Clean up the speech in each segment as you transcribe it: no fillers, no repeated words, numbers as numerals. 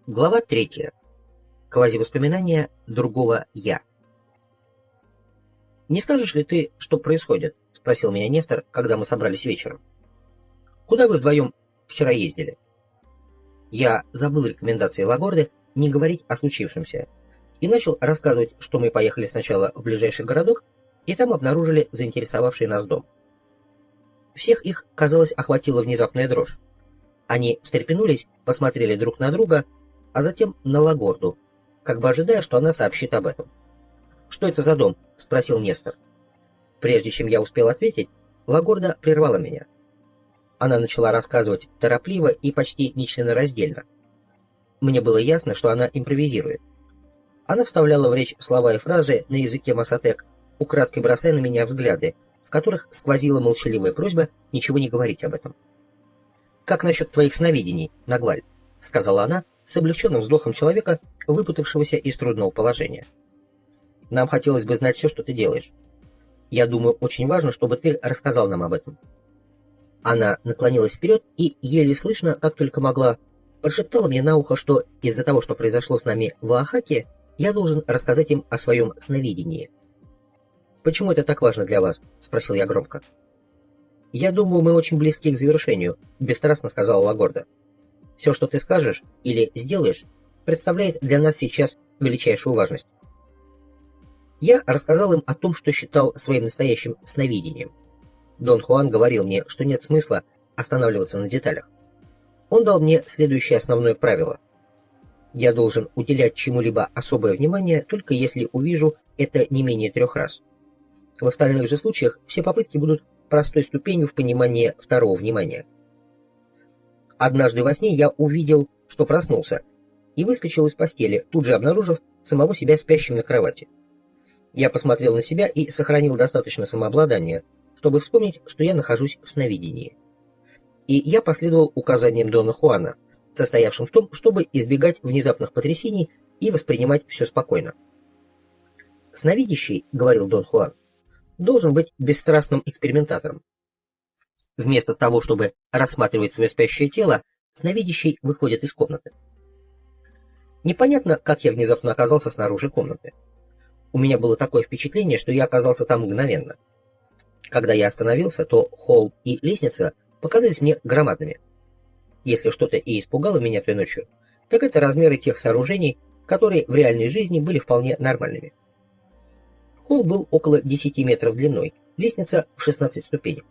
Глава 3. Квазивоспоминания другого «я». «Не скажешь ли ты, что происходит?» — спросил меня Нестор, когда мы собрались вечером. «Куда вы вдвоем вчера ездили?» Я забыл рекомендации Лагорды не говорить о случившемся и начал рассказывать, что мы поехали сначала в ближайший городок и там обнаружили заинтересовавший нас дом. Всех их, казалось, охватила внезапная дрожь. Они встрепенулись, посмотрели друг на друга, а затем на Лагорду, как бы ожидая, что она сообщит об этом. «Что это за дом?» — спросил Нестор. Прежде чем я успел ответить, Лагорда прервала меня. Она начала рассказывать торопливо и почти нечленораздельно. Мне было ясно, что она импровизирует. Она вставляла в речь слова и фразы на языке масатек, украдкой бросая на меня взгляды, в которых сквозила молчаливая просьба ничего не говорить об этом. «Как насчет твоих сновидений, Нагваль?» — сказала она с облегченным вздохом человека, выпутавшегося из трудного положения. «Нам хотелось бы знать все, что ты делаешь. Я думаю, очень важно, чтобы ты рассказал нам об этом». Она наклонилась вперед и, еле слышно, как только могла, прошептала мне на ухо, что из-за того, что произошло с нами в Оахаке, я должен рассказать им о своем сновидении. «Почему это так важно для вас?» — спросил я громко. «Я думаю, мы очень близки к завершению», — бесстрастно сказала Лагорда. «Все, что ты скажешь или сделаешь, представляет для нас сейчас величайшую важность». Я рассказал им о том, что считал своим настоящим сновидением. Дон Хуан говорил мне, что нет смысла останавливаться на деталях. Он дал мне следующее основное правило. Я должен уделять чему-либо особое внимание, только если увижу это не менее 3 раз. В остальных же случаях все попытки будут простой ступенью в понимании второго внимания. Однажды во сне я увидел, что проснулся, и выскочил из постели, тут же обнаружив самого себя спящим на кровати. Я посмотрел на себя и сохранил достаточно самообладания, чтобы вспомнить, что я нахожусь в сновидении. И я последовал указаниям Дона Хуана, состоявшим в том, чтобы избегать внезапных потрясений и воспринимать все спокойно. «Сновидящий, — говорил Дон Хуан, — должен быть бесстрастным экспериментатором. Вместо того, чтобы рассматривать свое спящее тело, сновидящий выходит из комнаты. Непонятно, как я внезапно оказался снаружи комнаты. У меня было такое впечатление, что я оказался там мгновенно. Когда я остановился, то холл и лестница показались мне громадными. Если что-то и испугало меня той ночью, так это размеры тех сооружений, которые в реальной жизни были вполне нормальными. Холл был около 10 метров длиной, лестница в 16 ступеней.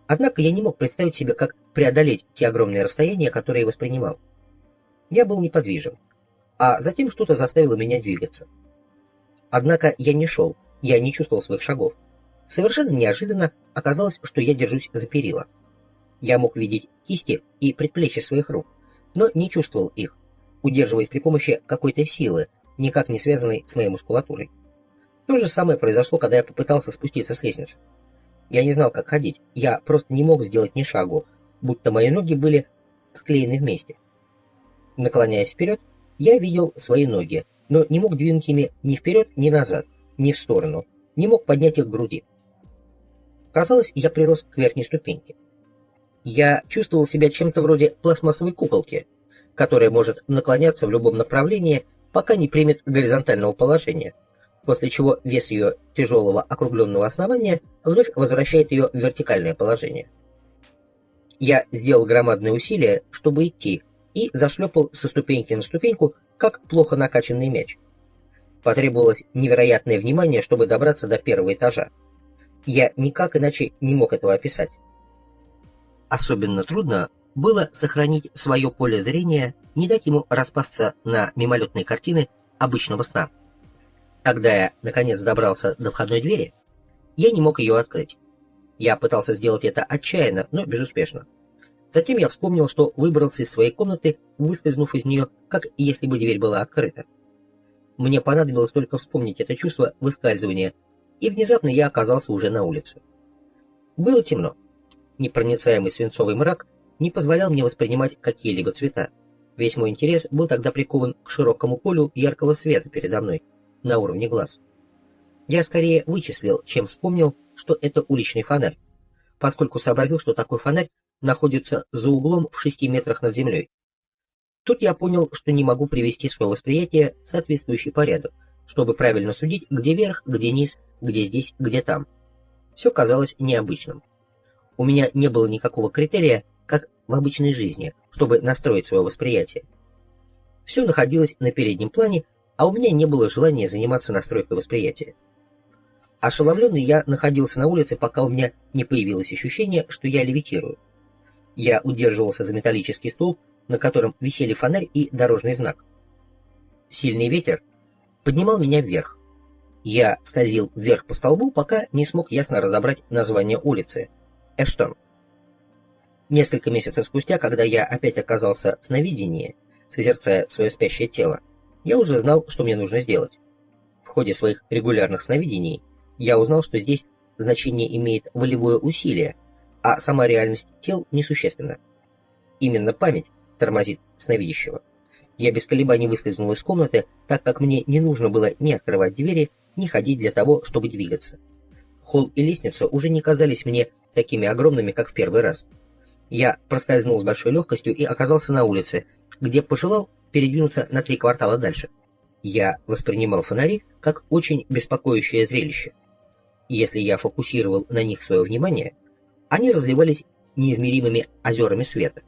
Однако я не мог представить себе, как преодолеть те огромные расстояния, которые я воспринимал. Я был неподвижен, а затем что-то заставило меня двигаться. Однако я не шел, я не чувствовал своих шагов. Совершенно неожиданно оказалось, что я держусь за перила. Я мог видеть кисти и предплечья своих рук, но не чувствовал их, удерживаясь при помощи какой-то силы, никак не связанной с моей мускулатурой. То же самое произошло, когда я попытался спуститься с лестницы. Я не знал, как ходить, я просто не мог сделать ни шагу, будто мои ноги были склеены вместе. Наклоняясь вперед, я видел свои ноги, но не мог двинуть ими ни вперед, ни назад, ни в сторону, не мог поднять их к груди. Казалось, я прирос к верхней ступеньке. Я чувствовал себя чем-то вроде пластмассовой куколки, которая может наклоняться в любом направлении, пока не примет горизонтального положения, после чего вес ее тяжелого округленного основания вновь возвращает ее в вертикальное положение. Я сделал громадное усилие, чтобы идти, и зашлепал со ступеньки на ступеньку, как плохо накачанный мяч. Потребовалось невероятное внимание, чтобы добраться до 1-го этажа. Я никак иначе не мог этого описать. Особенно трудно было сохранить свое поле зрения, не дать ему распасться на мимолетные картины обычного сна. Когда я, наконец, добрался до входной двери, я не мог ее открыть. Я пытался сделать это отчаянно, но безуспешно. Затем я вспомнил, что выбрался из своей комнаты, выскользнув из нее, как если бы дверь была открыта. Мне понадобилось только вспомнить это чувство выскальзывания, и внезапно я оказался уже на улице. Было темно. Непроницаемый свинцовый мрак не позволял мне воспринимать какие-либо цвета. Весь мой интерес был тогда прикован к широкому полю яркого света передо мной, на уровне глаз. Я скорее вычислил, чем вспомнил, что это уличный фонарь, поскольку сообразил, что такой фонарь находится за углом в 6 метрах над землей. Тут я понял, что не могу привести свое восприятие в соответствующий порядок, чтобы правильно судить, где верх, где низ, где здесь, где там. Все казалось необычным. У меня не было никакого критерия, как в обычной жизни, чтобы настроить свое восприятие. Все находилось на переднем плане, а у меня не было желания заниматься настройкой восприятия. Ошеломленный я находился на улице, пока у меня не появилось ощущение, что я левитирую. Я удерживался за металлический столб, на котором висели фонарь и дорожный знак. Сильный ветер поднимал меня вверх. Я скользил вверх по столбу, пока не смог ясно разобрать название улицы — Эштон. Несколько месяцев спустя, когда я опять оказался в сновидении, созерцая свое спящее тело, я уже знал, что мне нужно сделать. В ходе своих регулярных сновидений я узнал, что здесь значение имеет волевое усилие, а сама реальность тел несущественна. Именно память тормозит сновидящего. Я без колебаний выскользнул из комнаты, так как мне не нужно было ни открывать двери, ни ходить для того, чтобы двигаться. Холл и лестница уже не казались мне такими огромными, как в первый раз. Я проскользнул с большой легкостью и оказался на улице, где пожелал передвинуться на 3 квартала дальше. Я воспринимал фонари как очень беспокоящее зрелище. Если я фокусировал на них свое внимание, они разливались неизмеримыми озерами света.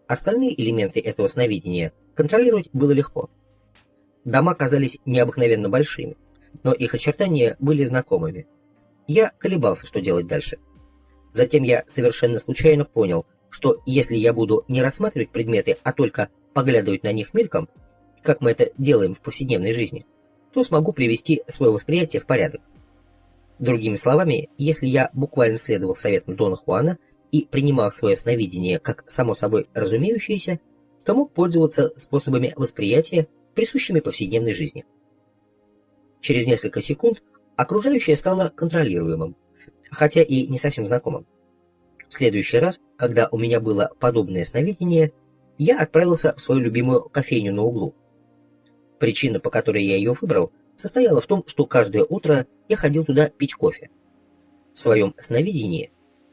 Остальные элементы этого сновидения контролировать было легко. Дома казались необыкновенно большими, но их очертания были знакомыми. Я колебался, что делать дальше. Затем я совершенно случайно понял, что если я буду не рассматривать предметы, а только поглядывать на них мельком, как мы это делаем в повседневной жизни, то смогу привести свое восприятие в порядок. Другими словами, если я буквально следовал советам Дона Хуана и принимал свое сновидение как само собой разумеющееся, то мог пользоваться способами восприятия, присущими повседневной жизни. Через несколько секунд окружающее стало контролируемым, хотя и не совсем знакомым. В следующий раз, когда у меня было подобное сновидение, я отправился в свою любимую кофейню на углу. Причина, по которой я ее выбрал, состояла в том, что каждое утро я ходил туда пить кофе. В своем сновидении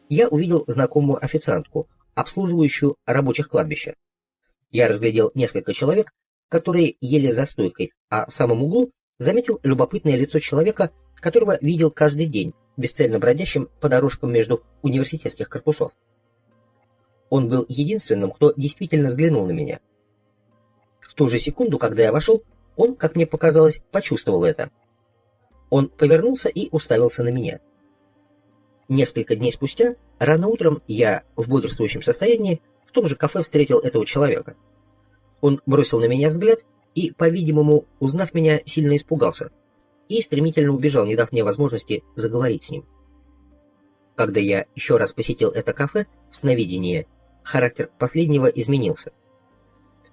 я увидел знакомую официантку, обслуживающую рабочих кладбища. Я разглядел несколько человек, которые ели за стойкой, а в самом углу заметил любопытное лицо человека, которого видел каждый день, бесцельно бродящим по дорожкам между университетских корпусов. Он был единственным, кто действительно взглянул на меня. В ту же секунду, когда я вошел, он, как мне показалось, почувствовал это. Он повернулся и уставился на меня. Несколько дней спустя, рано утром, я в бодрствующем состоянии в том же кафе встретил этого человека. Он бросил на меня взгляд и, по-видимому, узнав меня, сильно испугался и стремительно убежал, не дав мне возможности заговорить с ним. Когда я еще раз посетил это кафе в сновидении, характер последнего изменился.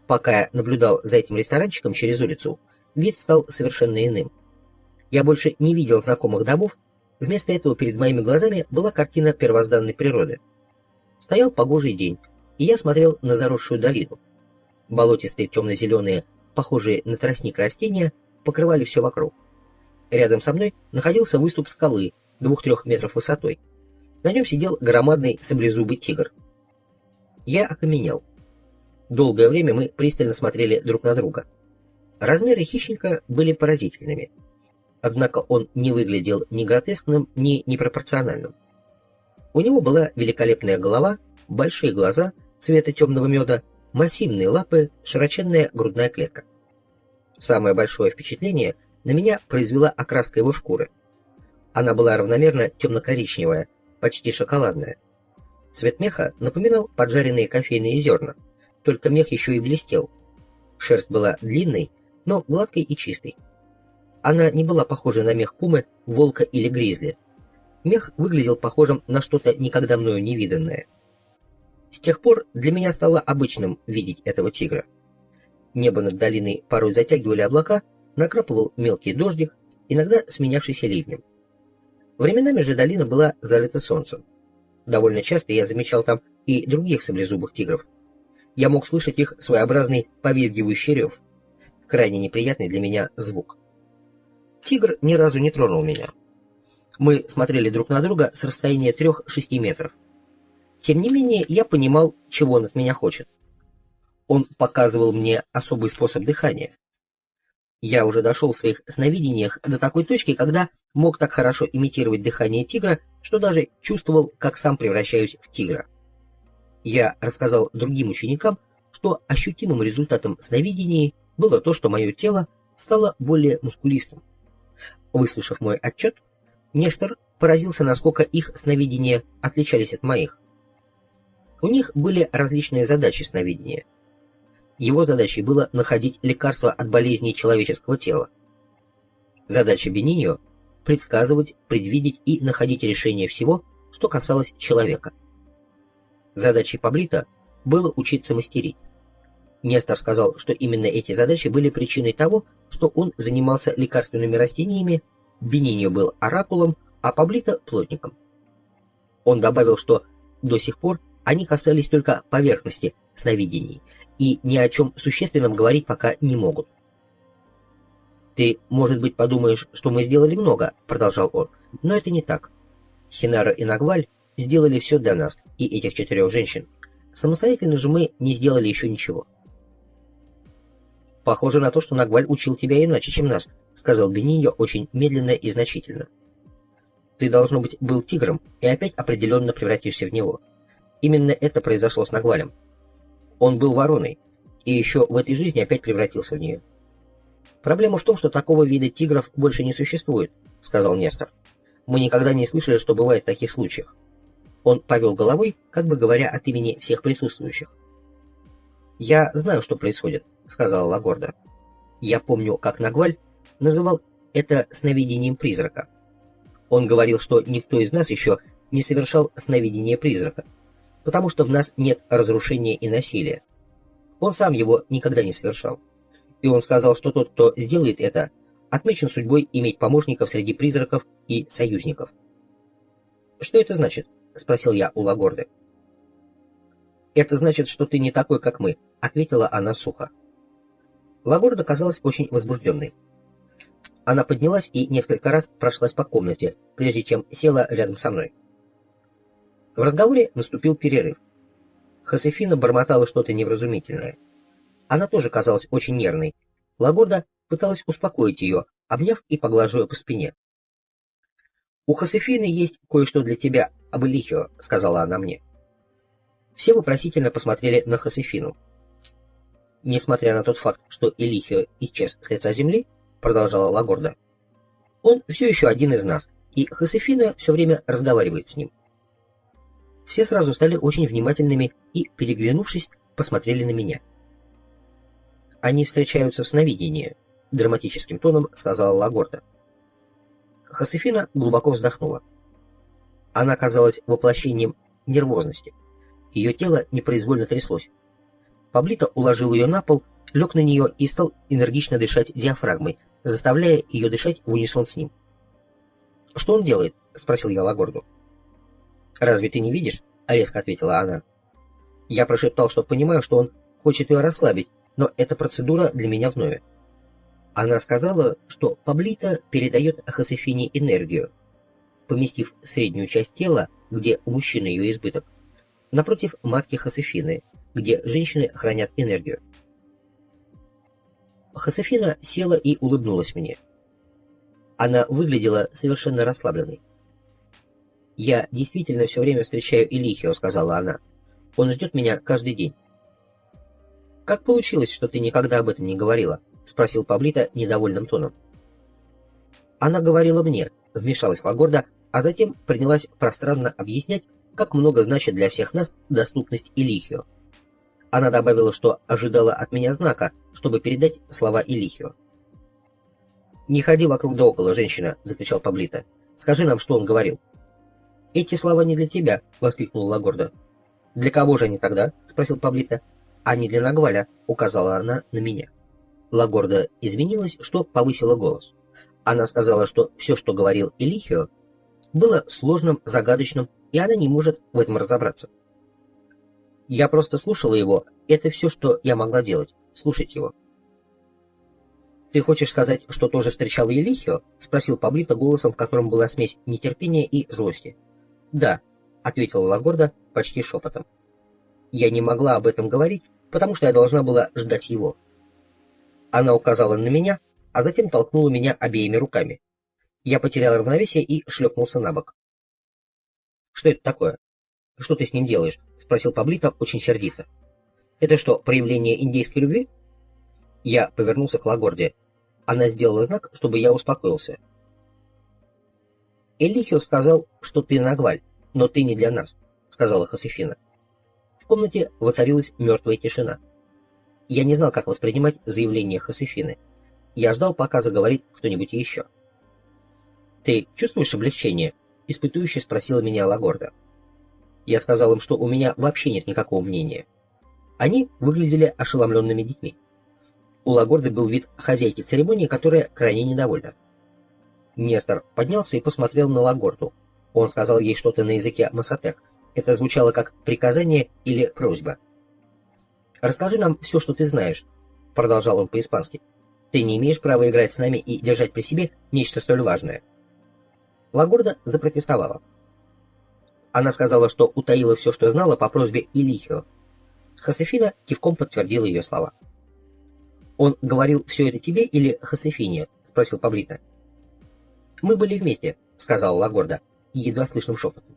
Пока я наблюдал за этим ресторанчиком через улицу, вид стал совершенно иным. Я больше не видел знакомых домов, вместо этого перед моими глазами была картина первозданной природы. Стоял погожий день, и я смотрел на заросшую долину. Болотистые темно-зеленые, похожие на тростник растения, покрывали все вокруг. Рядом со мной находился выступ скалы 2-3 метров высотой. На нем сидел громадный саблезубый тигр. Я окаменел. Долгое время мы пристально смотрели друг на друга. Размеры хищника были поразительными. Однако он не выглядел ни гротескным, ни непропорциональным. У него была великолепная голова, большие глаза цвета темного меда, массивные лапы, широченная грудная клетка. Самое большое впечатление на меня произвела окраска его шкуры. Она была равномерно темно-коричневая, почти шоколадная. Цвет меха напоминал поджаренные кофейные зерна, только мех еще и блестел. Шерсть была длинной, но гладкой и чистой. Она не была похожа на мех пумы, волка или гризли. Мех выглядел похожим на что-то никогда мною не виданное. С тех пор для меня стало обычным видеть этого тигра. Небо над долиной порой затягивали облака, накрапывал мелкий дождик, иногда сменявшийся ливнем. Временами же долина была залита солнцем. Довольно часто я замечал там и других саблезубых тигров. Я мог слышать их своеобразный повизгивающий рев, крайне неприятный для меня звук. Тигр ни разу не тронул меня. Мы смотрели друг на друга с расстояния 3-6 метров. Тем не менее, я понимал, чего он от меня хочет. Он показывал мне особый способ дыхания. Я уже дошел в своих сновидениях до такой точки, когда мог так хорошо имитировать дыхание тигра, что даже чувствовал, как сам превращаюсь в тигра. Я рассказал другим ученикам, что ощутимым результатом сновидений было то, что мое тело стало более мускулистым. Выслушав мой отчет, Нестор поразился, насколько их сновидения отличались от моих. У них были различные задачи сновидения. Его задачей было находить лекарства от болезней человеческого тела. Задача Бениньо – предсказывать, предвидеть и находить решение всего, что касалось человека. Задачей Паблито было учиться мастерить. Нестор сказал, что именно эти задачи были причиной того, что он занимался лекарственными растениями, Бениньо был оракулом, а Паблито – плотником. Он добавил, что до сих пор они касались только поверхности сновидений и ни о чем существенном говорить пока не могут. «Ты, может быть, подумаешь, что мы сделали много», — продолжал он, — «но это не так. Хинара и Нагваль сделали все для нас и этих 4 женщин. Самостоятельно же мы не сделали еще ничего». «Похоже на то, что Нагваль учил тебя иначе, чем нас», — сказал Бениньо очень медленно и значительно. «Ты, должно быть, был тигром и опять определенно превратишься в него. Именно это произошло с Нагвалем. Он был вороной, и еще в этой жизни опять превратился в нее». «Проблема в том, что такого вида тигров больше не существует», — сказал Нестор. «Мы никогда не слышали, что бывает в таких случаях». Он повел головой, как бы говоря от имени всех присутствующих. «Я знаю, что происходит», — сказала Лагорда. «Я помню, как Нагваль называл это сновидением призрака. Он говорил, что никто из нас еще не совершал сновидение призрака, потому что в нас нет разрушения и насилия. Он сам его никогда не совершал. И он сказал, что тот, кто сделает это, отмечен судьбой иметь помощников среди призраков и союзников». «Что это значит?» — спросил я у Лагорды. «Это значит, что ты не такой, как мы», — ответила она сухо. Лагорда казалась очень возбужденной. Она поднялась и несколько раз прошлась по комнате, прежде чем села рядом со мной. В разговоре наступил перерыв. Хосефина бормотала что-то невразумительное. Она тоже казалась очень нервной. Лагорда пыталась успокоить ее, обняв и поглаживая по спине. «У Хосефины есть кое-что для тебя об Элихио», — сказала она мне. Все вопросительно посмотрели на Хосефину. «Несмотря на тот факт, что Элихио исчез с лица земли, — продолжала Лагорда, — он все еще один из нас, и Хосефина все время разговаривает с ним». Все сразу стали очень внимательными и, переглянувшись, посмотрели на меня. «Они встречаются в сновидении», — драматическим тоном сказала Лагорда. Хосефина глубоко вздохнула. Она казалась воплощением нервозности. Ее тело непроизвольно тряслось. Паблито уложил ее на пол, лег на нее и стал энергично дышать диафрагмой, заставляя ее дышать в унисон с ним. «Что он делает?» — спросил я Лагорду. «Разве ты не видишь?» — резко ответила она. Я прошептал, что понимаю, что он хочет ее расслабить, но эта процедура для меня вновь. Она сказала, что Паблито передает Хосефине энергию, поместив среднюю часть тела, где у мужчины ее избыток, напротив матки Хосефины, где женщины хранят энергию. Хосефина села и улыбнулась мне. Она выглядела совершенно расслабленной. «Я действительно все время встречаю Элихио», — сказала она. «Он ждет меня каждый день». «Как получилось, что ты никогда об этом не говорила?» — спросил Паблито недовольным тоном. «Она говорила мне», — вмешалась Лагорда, а затем принялась пространно объяснять, как много значит для всех нас доступность Элихио. Она добавила, что ожидала от меня знака, чтобы передать слова Элихио. «Не ходи вокруг да около, женщина», — закричал Паблито. «Скажи нам, что он говорил». «Эти слова не для тебя», — воскликнула Лагорда. «Для кого же они тогда?» — спросил Паблито. «А не для Нагваля», — указала она на меня. Лагорда извинилась, что повысила голос. Она сказала, что все, что говорил Элихио, было сложным, загадочным, и она не может в этом разобраться. Я просто слушала его, это все, что я могла делать, слушать его. «Ты хочешь сказать, что тоже встречала Элихио?» — спросил Паблито голосом, в котором была смесь нетерпения и злости. «Да», — ответила Лагорда почти шепотом. Я не могла об этом говорить, потому что я должна была ждать его. Она указала на меня, а затем толкнула меня обеими руками. Я потерял равновесие и шлепнулся на бок. «Что это такое? Что ты с ним делаешь?» — спросил Паблито очень сердито. «Это что, проявление индейской любви?» Я повернулся к Лагорде. Она сделала знак, чтобы я успокоился. «Элихио сказал, что ты Нагваль, но ты не для нас», — сказала Хосефина. В комнате воцарилась мертвая тишина. Я не знал, как воспринимать заявление Хосефины. Я ждал, пока заговорит кто-нибудь еще. «Ты чувствуешь облегчение?» — испытующе спросила меня Лагорда. Я сказал им, что у меня вообще нет никакого мнения. Они выглядели ошеломленными детьми. У Лагорды был вид хозяйки церемонии, которая крайне недовольна. Нестор поднялся и посмотрел на Лагорду. Он сказал ей что-то на языке масатек. Это звучало как приказание или просьба. «Расскажи нам все, что ты знаешь», — продолжал он по-испански. «Ты не имеешь права играть с нами и держать при себе нечто столь важное». Лагорда запротестовала. Она сказала, что утаила все, что знала, по просьбе Элихио. Хосефина кивком подтвердила ее слова. «Он говорил все это тебе или Хосефине?» — спросил Паблито. «Мы были вместе», — сказала Лагорда, едва слышным шепотом.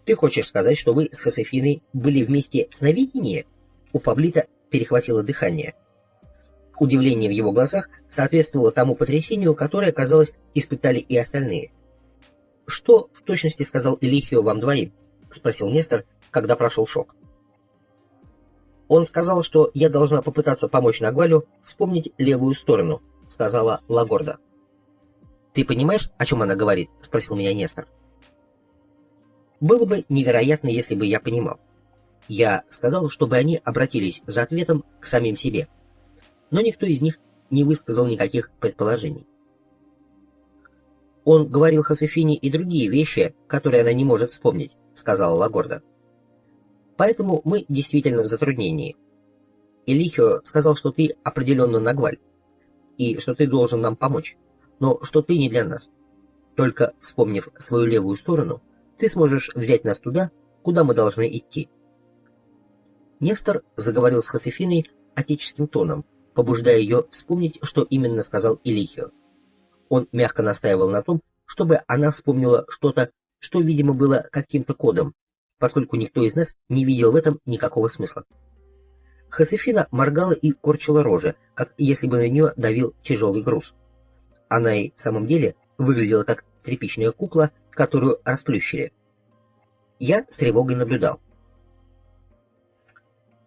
«Ты хочешь сказать, что вы с Хосефиной были вместе в сновидении?» У Паблито перехватило дыхание. Удивление в его глазах соответствовало тому потрясению, которое, казалось, испытали и остальные. «Что в точности сказал Элихио вам двоим?» — спросил Нестор, когда прошел шок. «Он сказал, что я должна попытаться помочь Нагвалю вспомнить левую сторону», — сказала Лагорда. «Ты понимаешь, о чем она говорит?» — спросил меня Нестор. «Было бы невероятно, если бы я понимал. Я сказал, чтобы они обратились за ответом к самим себе, но никто из них не высказал никаких предположений. «Он говорил Хосефине и другие вещи, которые она не может вспомнить», — сказала Лагорда. «Поэтому мы действительно в затруднении. Элихио сказал, что ты определенно Нагваль, и что ты должен нам помочь, но что ты не для нас. Только вспомнив свою левую сторону, ты сможешь взять нас туда, куда мы должны идти». Нестор заговорил с Хосефиной отеческим тоном, побуждая ее вспомнить, что именно сказал Элихио. Он мягко настаивал на том, чтобы она вспомнила что-то, что, видимо, было каким-то кодом, поскольку никто из нас не видел в этом никакого смысла. Хосефина моргала и корчила рожи, как если бы на нее давил тяжелый груз. Она и в самом деле выглядела как тряпичная кукла, которую расплющили. Я с тревогой наблюдал.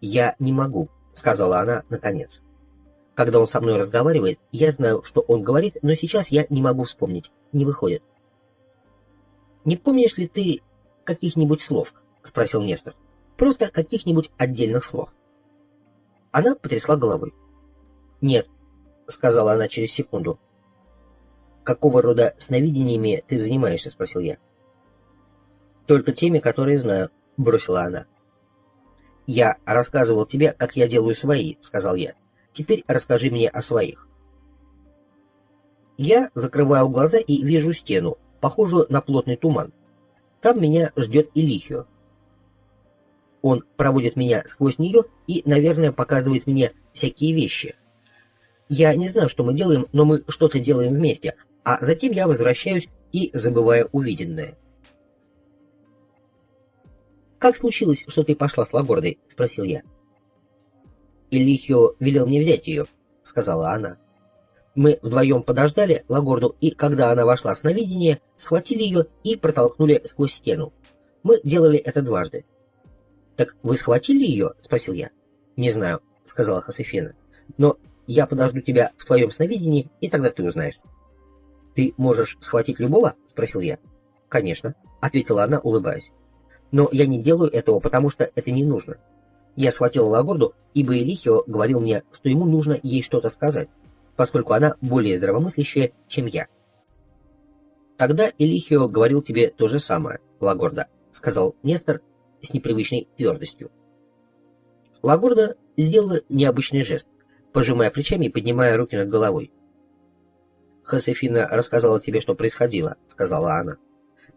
«Я не могу», — сказала она наконец. «Когда он со мной разговаривает, я знаю, что он говорит, но сейчас я не могу вспомнить, не выходит». «Не помнишь ли ты каких-нибудь слов?» — спросил Нестор. «Просто каких-нибудь отдельных слов». Она потрясла головой. «Нет», — сказала она через секунду. «Какого рода сновидениями ты занимаешься?» — спросил я. «Только теми, которые знаю», — бросила она. «Я рассказывал тебе, как я делаю свои», — сказал я. «Теперь расскажи мне о своих». Я закрываю глаза и вижу стену, похожую на плотный туман. Там меня ждет Элихио. Он проводит меня сквозь нее и, наверное, показывает мне всякие вещи. Я не знаю, что мы делаем, но мы что-то делаем вместе, а затем я возвращаюсь и забываю увиденное. «Как случилось, что ты пошла с Лагордой?» — спросил я. «Элихио велел мне взять ее», — сказала она. «Мы вдвоем подождали Лагорду, и когда она вошла в сновидение, схватили ее и протолкнули сквозь стену. Мы делали это дважды». «Так вы схватили ее?» — спросил я. «Не знаю», — сказала Хосефина. «Но я подожду тебя в твоем сновидении, и тогда ты узнаешь». «Ты можешь схватить любого?» — спросил я. «Конечно», — ответила она, улыбаясь. «Но я не делаю этого, потому что это не нужно. Я схватила Лагорду, ибо Элихио говорил мне, что ему нужно ей что-то сказать, поскольку она более здравомыслящая, чем я». «Тогда Элихио говорил тебе то же самое, Лагорда», — сказал Нестор с непривычной твердостью. Лагорда сделала необычный жест, пожимая плечами и поднимая руки над головой. «Хосефина рассказала тебе, что происходило», — сказала она.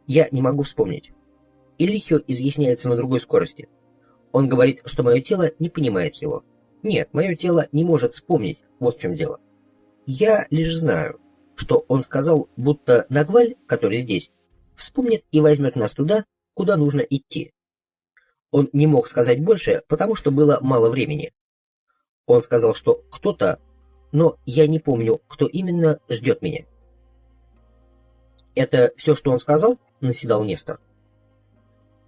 «Я не могу вспомнить. Элихио изъясняется на другой скорости. Он говорит, что мое тело не понимает его. Нет, мое тело не может вспомнить, вот в чем дело. Я лишь знаю, что он сказал, будто Нагваль, который здесь, вспомнит и возьмет нас туда, куда нужно идти. Он не мог сказать больше, потому что было мало времени. Он сказал, что кто-то, но я не помню, кто именно, ждет меня. «Это все, что он сказал?» — наседал Нестор.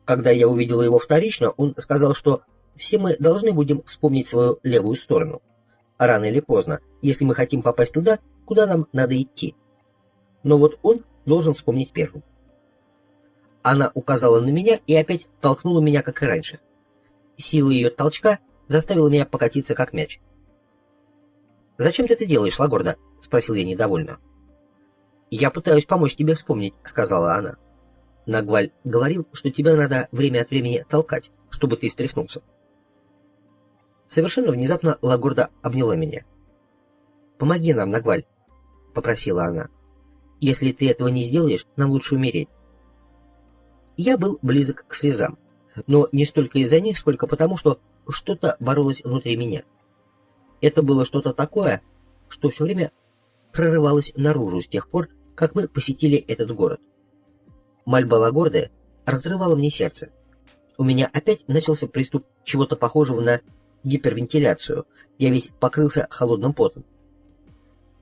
Когда я увидела его вторично, он сказал, что все мы должны будем вспомнить свою левую сторону. Рано или поздно, если мы хотим попасть туда, куда нам надо идти. Но вот он должен вспомнить первым. Она указала на меня и опять толкнула меня, как и раньше. Сила ее толчка заставила меня покатиться, как мяч. «Зачем ты это делаешь, Лагорда?» — спросил я недовольно. «Я пытаюсь помочь тебе вспомнить», — сказала она. «Нагваль говорил, что тебя надо время от времени толкать, чтобы ты встряхнулся». Совершенно внезапно Лагорда обняла меня. «Помоги нам, Нагваль», — попросила она. «Если ты этого не сделаешь, нам лучше умереть». Я был близок к слезам, но не столько из-за них, сколько потому, что что-то боролось внутри меня. Это было что-то такое, что все время прорывалось наружу с тех пор, как мы посетили этот город. Мольба Лагорды разрывала мне сердце. У меня опять начался приступ чего-то похожего на гипервентиляцию. Я весь покрылся холодным потом.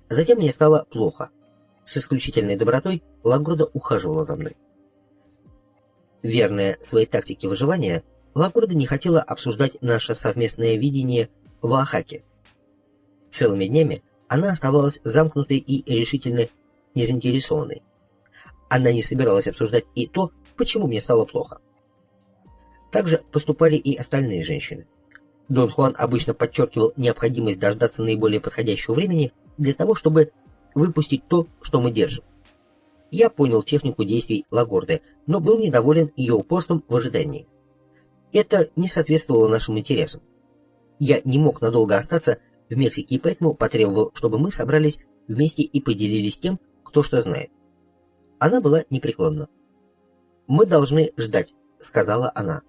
Затем мне стало плохо. С исключительной добротой Лагорда ухаживала за мной. Верная своей тактике выживания, Лагорда не хотела обсуждать наше совместное видение в Оахаке. Целыми днями она оставалась замкнутой и решительно незаинтересованной. Она не собиралась обсуждать и то, почему мне стало плохо. Так же поступали и остальные женщины. Дон Хуан обычно подчеркивал необходимость дождаться наиболее подходящего времени для того, чтобы выпустить то, что мы держим. Я понял технику действий Лагорды, но был недоволен ее упорством в ожидании. Это не соответствовало нашим интересам. Я не мог надолго остаться в Мексике, и поэтому потребовал, чтобы мы собрались вместе и поделились тем, кто что знает. Она была непреклонна. «Мы должны ждать», — сказала она.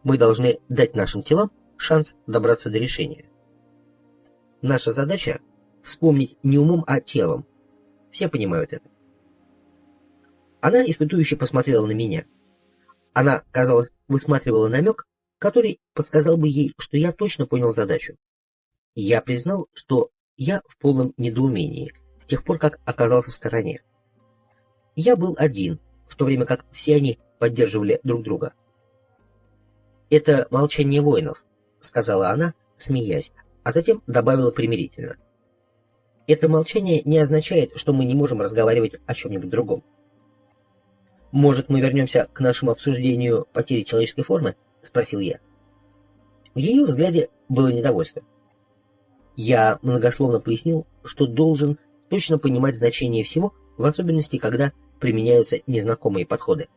«Мы должны дать нашим телам шанс добраться до решения. Наша задача — вспомнить не умом, а телом. Все понимают это». Она испытующе посмотрела на меня. Она, казалось, высматривала намек, который подсказал бы ей, что я точно понял задачу. Я признал, что я в полном недоумении с тех пор, как оказался в стороне. Я был один, в то время как все они поддерживали друг друга. «Это молчание воинов», — сказала она, смеясь, а затем добавила примирительно. «Это молчание не означает, что мы не можем разговаривать о чем-нибудь другом». «Может, мы вернемся к нашему обсуждению потери человеческой формы?» — спросил я. В ее взгляде было недовольство. Я многословно пояснил, что должен точно понимать значение всего, в особенности, когда применяются незнакомые подходы.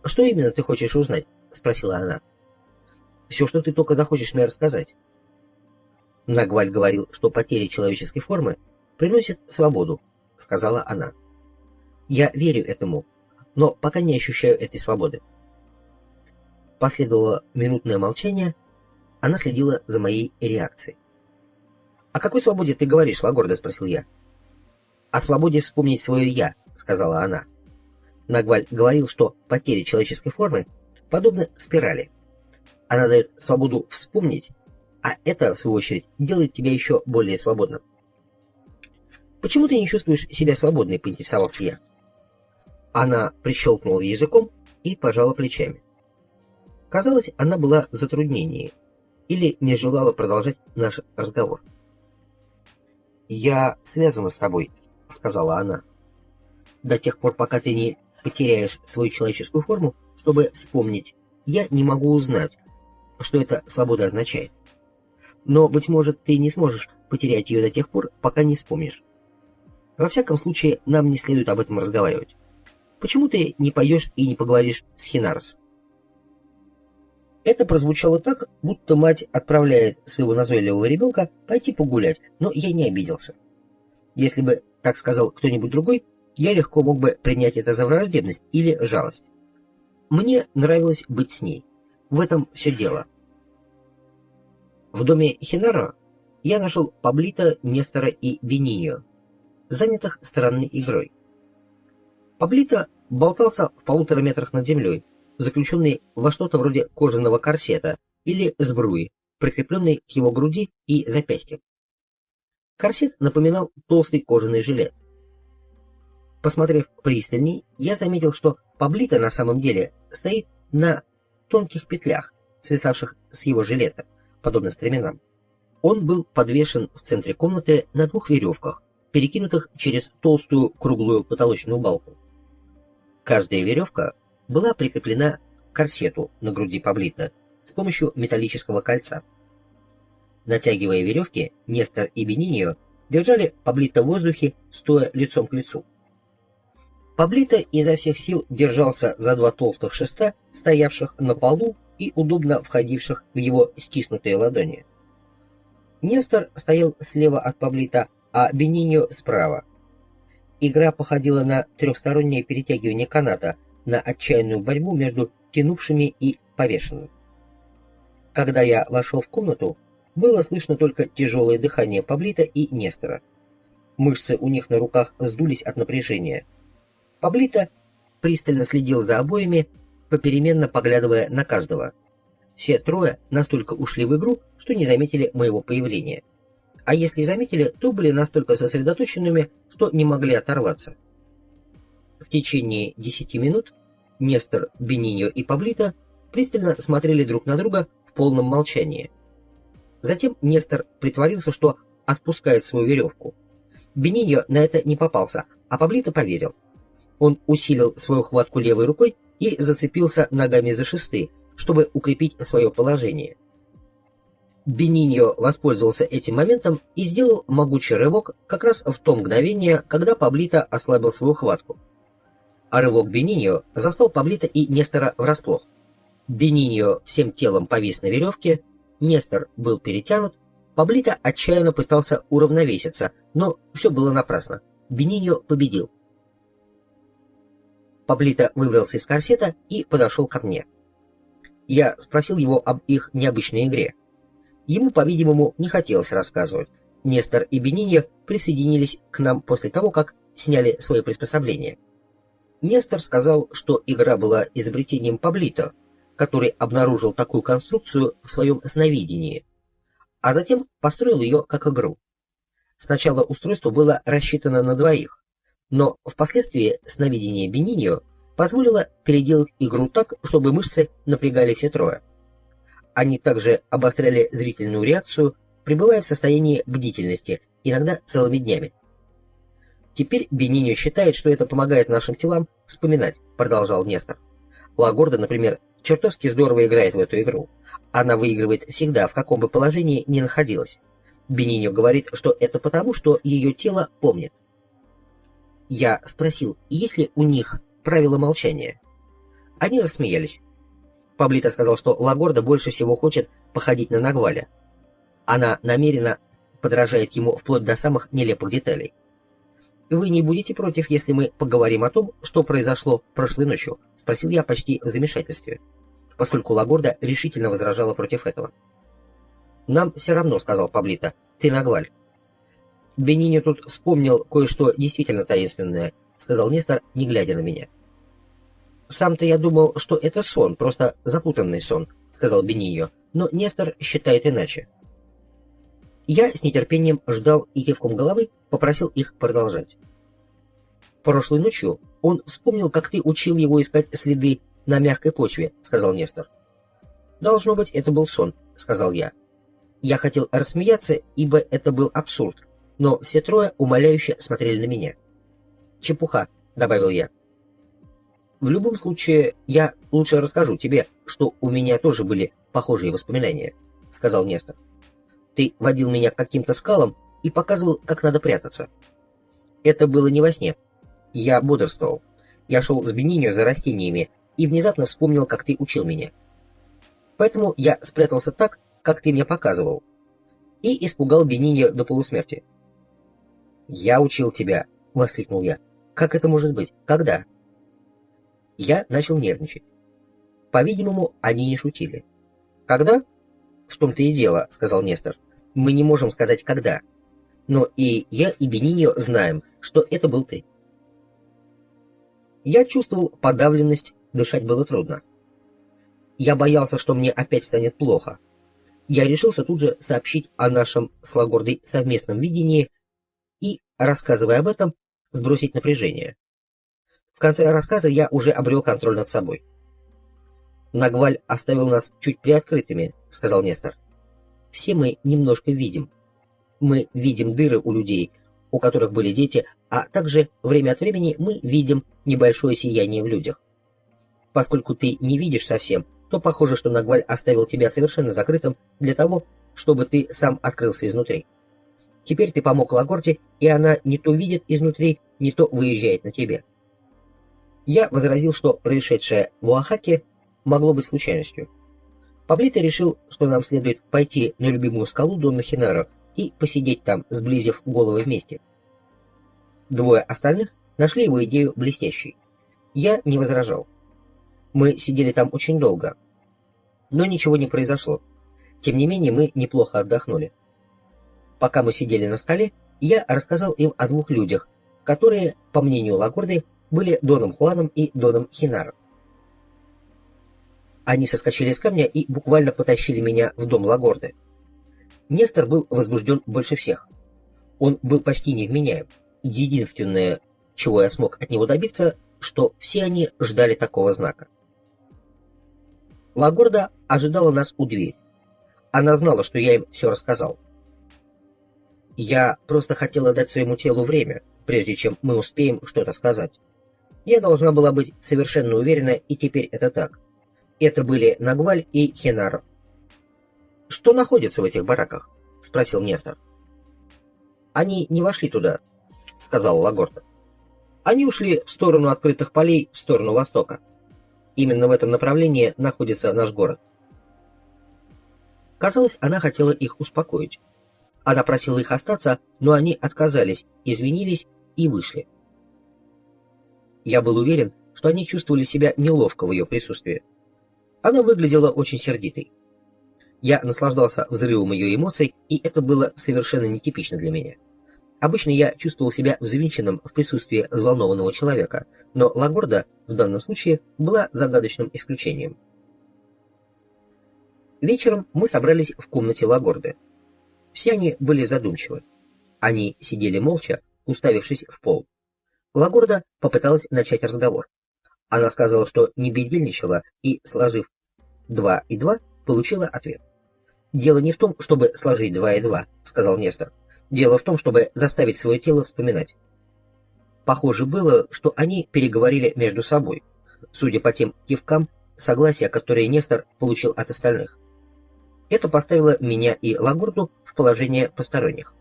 «Что именно ты хочешь узнать?» — спросила она. «Все, что ты только захочешь мне рассказать». Нагваль говорил, что потеря человеческой формы приносит свободу, — сказала она. «Я верю этому, но пока не ощущаю этой свободы». Последовало минутное молчание. Она следила за моей реакцией. «О какой свободе ты говоришь, Лагорда?» — спросил я. «О свободе вспомнить свое «я», — сказала она. Нагваль говорил, что потеря человеческой формы подобна спирали. Она дает свободу вспомнить, а это, в свою очередь, делает тебя еще более свободным. «Почему ты не чувствуешь себя свободной?» — поинтересовался я. Она прищелкнула языком и пожала плечами. Казалось, она была в затруднении или не желала продолжать наш разговор. «Я связана с тобой», — сказала она. «До тех пор, пока ты не потеряешь свою человеческую форму, чтобы вспомнить, я не могу узнать, что эта свобода означает. Но, быть может, ты не сможешь потерять ее до тех пор, пока не вспомнишь. Во всяком случае, нам не следует об этом разговаривать. Почему ты не пойдешь и не поговоришь с Хинарос?» Это прозвучало так, будто мать отправляет своего назойливого ребенка пойти погулять, но я не обиделся. Если бы так сказал кто-нибудь другой, я легко мог бы принять это за враждебность или жалость. Мне нравилось быть с ней. В этом все дело. В доме Хинаро я нашел Паблито, Нестора и Бениньо, занятых странной игрой. Паблито болтался в 1,5 метра над землей, заключенный во что-то вроде кожаного корсета или сбруи, прикрепленный к его груди и запястьям. Корсет напоминал толстый кожаный жилет. Посмотрев пристальней, я заметил, что Паблито на самом деле стоит на тонких петлях, свисавших с его жилета, подобно стременам. Он был подвешен в центре комнаты на 2 веревках, перекинутых через толстую круглую потолочную балку. Каждая веревка была прикреплена к корсету на груди Паблито с помощью металлического кольца. Натягивая веревки, Нестор и Бениньо держали Паблито в воздухе, стоя лицом к лицу. Паблито изо всех сил держался за 2 толстых шеста, стоявших на полу и удобно входивших в его стиснутые ладони. Нестор стоял слева от Паблито, а Бениньо справа. Игра походила на трехстороннее перетягивание каната, на отчаянную борьбу между тянувшими и повешенным. Когда я вошел в комнату, было слышно только тяжелое дыхание Паблито и Нестора. Мышцы у них на руках вздулись от напряжения. Паблито пристально следил за обоими, попеременно поглядывая на каждого. Все трое настолько ушли в игру, что не заметили моего появления. А если заметили, то были настолько сосредоточенными, что не могли оторваться. В течение 10 минут Нестор, Бениньо и Паблито пристально смотрели друг на друга в полном молчании. Затем Нестор притворился, что отпускает свою веревку. Бениньо на это не попался, а Паблито поверил. Он усилил свою хватку левой рукой и зацепился ногами за шесты, чтобы укрепить свое положение. Бениньо воспользовался этим моментом и сделал могучий рывок как раз в то мгновение, когда Паблито ослабил свою хватку. А рывок Бениньо застал Паблито и Нестора врасплох. Бениньо всем телом повис на веревке, Нестор был перетянут, Паблито отчаянно пытался уравновеситься, но все было напрасно. Бениньо победил. Паблито выбрался из корсета и подошел ко мне. Я спросил его об их необычной игре. Ему, по-видимому, не хотелось рассказывать. Нестор и Бениньо присоединились к нам после того, как сняли свои приспособления. Нестор сказал, что игра была изобретением Паблито, который обнаружил такую конструкцию в своем сновидении, а затем построил ее как игру. Сначала устройство было рассчитано на 2, но впоследствии сновидение Бениньо позволило переделать игру так, чтобы мышцы напрягали все трое. Они также обостряли зрительную реакцию, пребывая в состоянии бдительности, иногда целыми днями. «Теперь Бениньо считает, что это помогает нашим телам вспоминать», — продолжал Нестор. «Лагорда, например, чертовски здорово играет в эту игру. Она выигрывает всегда, в каком бы положении ни находилась. Бениньо говорит, что это потому, что ее тело помнит». Я спросил, есть ли у них правила молчания. Они рассмеялись. Паблито сказал, что Лагорда больше всего хочет походить на Нагваля. Она намеренно подражает ему вплоть до самых нелепых деталей. «Вы не будете против, если мы поговорим о том, что произошло прошлой ночью?» — спросил я почти в замешательстве, поскольку Лагорда решительно возражала против этого. «Нам все равно», — сказал Паблито, — «ты Нагваль». «Бениньо тут вспомнил кое-что действительно таинственное», — сказал Нестор, не глядя на меня. «Сам-то я думал, что это сон, просто запутанный сон», — сказал Бениньо, но Нестор считает иначе. Я с нетерпением ждал и кивком головы попросил их продолжать. «Прошлой ночью он вспомнил, как ты учил его искать следы на мягкой почве», — сказал Нестор. «Должно быть, это был сон», — сказал я. Я хотел рассмеяться, ибо это был абсурд, но все трое умоляюще смотрели на меня. «Чепуха», — добавил я. «В любом случае, я лучше расскажу тебе, что у меня тоже были похожие воспоминания», — сказал Нестор. «Ты водил меня к каким-то скалам и показывал, как надо прятаться. Это было не во сне. Я бодрствовал. Я шел с Бениньо за растениями и внезапно вспомнил, как ты учил меня. Поэтому я спрятался так, как ты мне показывал, и испугал Бениньо до полусмерти». «Я учил тебя», — воскликнул я. «Как это может быть? Когда?» Я начал нервничать. По-видимому, они не шутили. «Когда?» «В том-то и дело», — сказал Нестор. «Мы не можем сказать, когда. Но и я, и Бениньо знаем, что это был ты». Я чувствовал подавленность, дышать было трудно. Я боялся, что мне опять станет плохо. Я решился тут же сообщить о нашем с Лагордой совместном видении и, рассказывая об этом, сбросить напряжение. В конце рассказа я уже обрел контроль над собой. «Нагваль оставил нас чуть приоткрытыми», — сказал Нестор. «Все мы немножко видим. Мы видим дыры у людей, у которых были дети, а также время от времени мы видим небольшое сияние в людях. Поскольку ты не видишь совсем, то похоже, что Нагваль оставил тебя совершенно закрытым для того, чтобы ты сам открылся изнутри. Теперь ты помог Лагорде, и она не то видит изнутри, не то выезжает на тебе». Я возразил, что происшедшее в Оахаке могло быть случайностью. Паблито решил, что нам следует пойти на любимую скалу Донна Хинара и посидеть там, сблизив головы вместе. Двое остальных нашли его идею блестящей. Я не возражал. Мы сидели там очень долго, но ничего не произошло. Тем не менее, мы неплохо отдохнули. Пока мы сидели на скале, я рассказал им о двух людях, которые, по мнению Лагорды, были Доном Хуаном и Доном Хинаром. Они соскочили с камня и буквально потащили меня в дом Лагорды. Нестор был возбужден больше всех. Он был почти невменяем. Единственное, чего я смог от него добиться, что все они ждали такого знака. Лагорда ожидала нас у двери. Она знала, что я им все рассказал. Я просто хотела дать своему телу время, прежде чем мы успеем что-то сказать. Я должна была быть совершенно уверена, и теперь это так. Это были Нагваль и Хинар. «Что находится в этих бараках?» — спросил Нестор. «Они не вошли туда», — сказала Лагорда. «Они ушли в сторону открытых полей, в сторону востока. Именно в этом направлении находится наш город». Казалось, она хотела их успокоить. Она просила их остаться, но они отказались, извинились и вышли. Я был уверен, что они чувствовали себя неловко в ее присутствии. Она выглядела очень сердитой. Я наслаждался взрывом ее эмоций, и это было совершенно нетипично для меня. Обычно я чувствовал себя взвинченным в присутствии взволнованного человека, но Лагорда в данном случае была загадочным исключением. Вечером мы собрались в комнате Лагорды. Все они были задумчивы. Они сидели молча, уставившись в пол. Лагорда попыталась начать разговор. Она сказала, что не бездельничала и, сложив 2 и 2, получила ответ. «Дело не в том, чтобы сложить 2 и 2», — сказал Нестор. «Дело в том, чтобы заставить свое тело вспоминать». Похоже было, что они переговорили между собой, судя по тем кивкам согласия, которые Нестор получил от остальных. Это поставило меня и Лагорду в положение посторонних.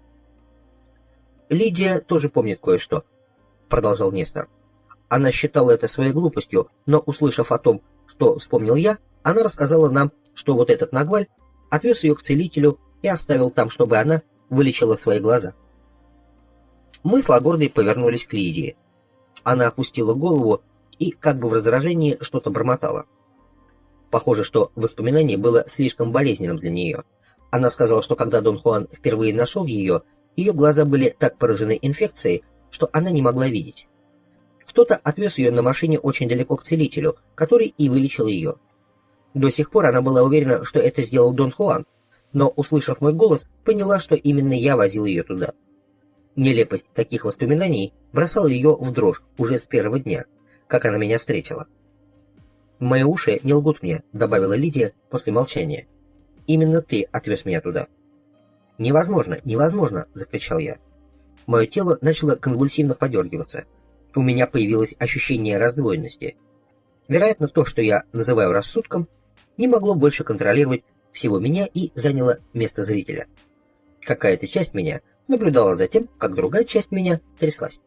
«Лидия тоже помнит кое-что», — продолжал Нестор. Она считала это своей глупостью, но, услышав о том, что вспомнил я, она рассказала нам, что вот этот Нагваль отвез ее к целителю и оставил там, чтобы она вылечила свои глаза. Мы с Лагордой повернулись к Лидии. Она опустила голову и, как бы в раздражении, что-то бормотала. Похоже, что воспоминание было слишком болезненным для нее. Она сказала, что когда Дон Хуан впервые нашел ее, ее глаза были так поражены инфекцией, что она не могла видеть. Кто-то отвез ее на машине очень далеко к целителю, который и вылечил ее. До сих пор она была уверена, что это сделал Дон Хуан, но, услышав мой голос, поняла, что именно я возил ее туда. Нелепость таких воспоминаний бросала ее в дрожь уже с первого дня, как она меня встретила. «Мои уши не лгут мне», — добавила Лидия после молчания. «Именно ты отвез меня туда». «Невозможно, невозможно!» — закричал я. Мое тело начало конвульсивно подергиваться. У меня появилось ощущение раздвоенности. Вероятно, то, что я называю рассудком, не могло больше контролировать всего меня и заняло место зрителя. Какая-то часть меня наблюдала за тем, как другая часть меня тряслась.